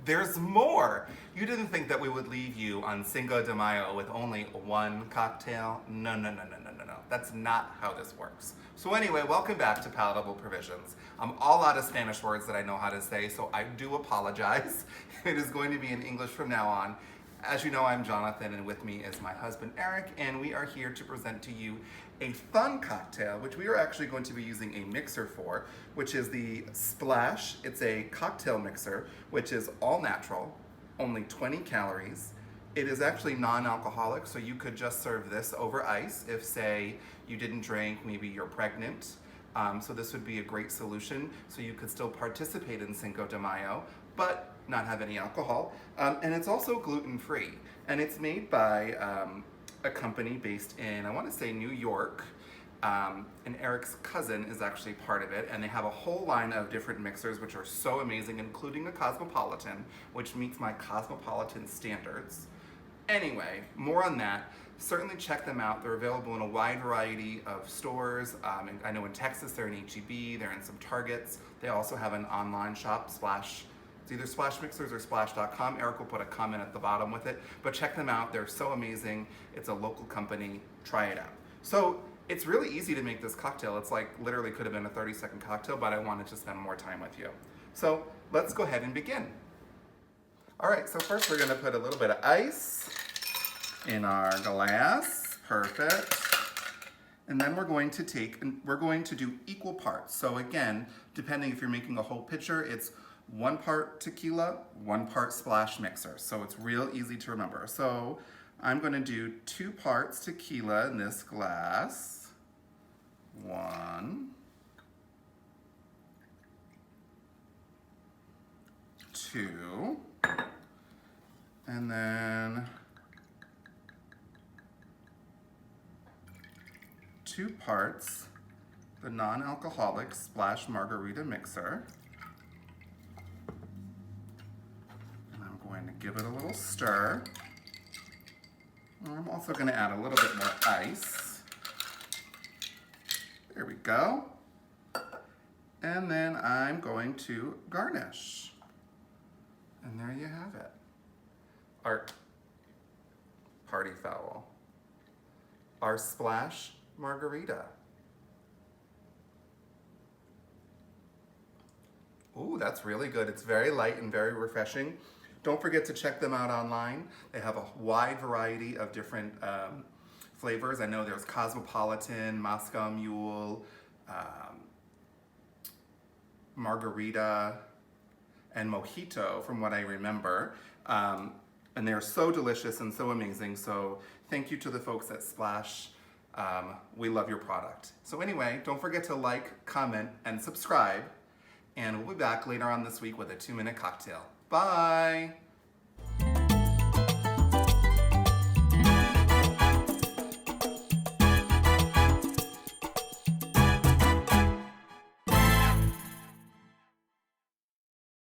There's more. You didn't think that we would leave you on Cinco de Mayo with only one cocktail? No, no, no, no, no, no, no. That's not how this works. So anyway, welcome back to Palatable Provisions. I'm all out of Spanish words that I know how to say, so I do apologize. It is going to be in English from now on. As you know, I'm Jonathan, and with me is my husband, Eric, and we are here to present to you a fun cocktail, which we are actually going to be using a mixer for, which is the Splash. It's a cocktail mixer, which is all natural, only 20 calories. It is actually non-alcoholic, so you could just serve this over ice if, say, you didn't drink, maybe you're pregnant. So this would be a great solution, so you could still participate in Cinco de Mayo, but not have any alcohol. And it's also gluten-free. And it's made by a company based in, I want to say, New York. And Eric's cousin is actually part of it. And they have a whole line of different mixers, which are so amazing, including a Cosmopolitan, which meets my Cosmopolitan standards. Anyway, more on that. Certainly check them out. They're available in a wide variety of stores. And I know in Texas they're in H-E-B, they're in some Targets. They also have an online shop, Splash. It's either Splash Mixers or Splash.com. Eric will put a comment at the bottom with it. But check them out. They're so amazing. It's a local company. Try it out. So it's really easy to make this cocktail. It's like literally could have been a 30-second cocktail, but I wanted to spend more time with you. So let's go ahead and begin. All right, so first we're gonna put a little bit of ice in our glass. Perfect. And then we're going to do equal parts. So again, depending if you're making a whole pitcher, it's 1 part tequila, 1 part Splash mixer. So it's real easy to remember. So I'm going to do 2 parts tequila in this glass. 1, 2, and then 2 parts the non-alcoholic Splash Margarita mixer. Going to give it a little stir. I'm also going to add a little bit more ice. There we go. And then I'm going to garnish. And there you have it. Our party foul. Our Splash Margarita. Ooh, that's really good. It's very light and very refreshing. Don't forget to check them out online. They have a wide variety of different flavors. I know there's Cosmopolitan, Moscow Mule, Margarita, and Mojito, from what I remember. And they're so delicious and so amazing. So thank you to the folks at Splash. We love your product. So anyway, don't forget to like, comment, and subscribe. And we'll be back later on this week with a 2-minute cocktail. Bye!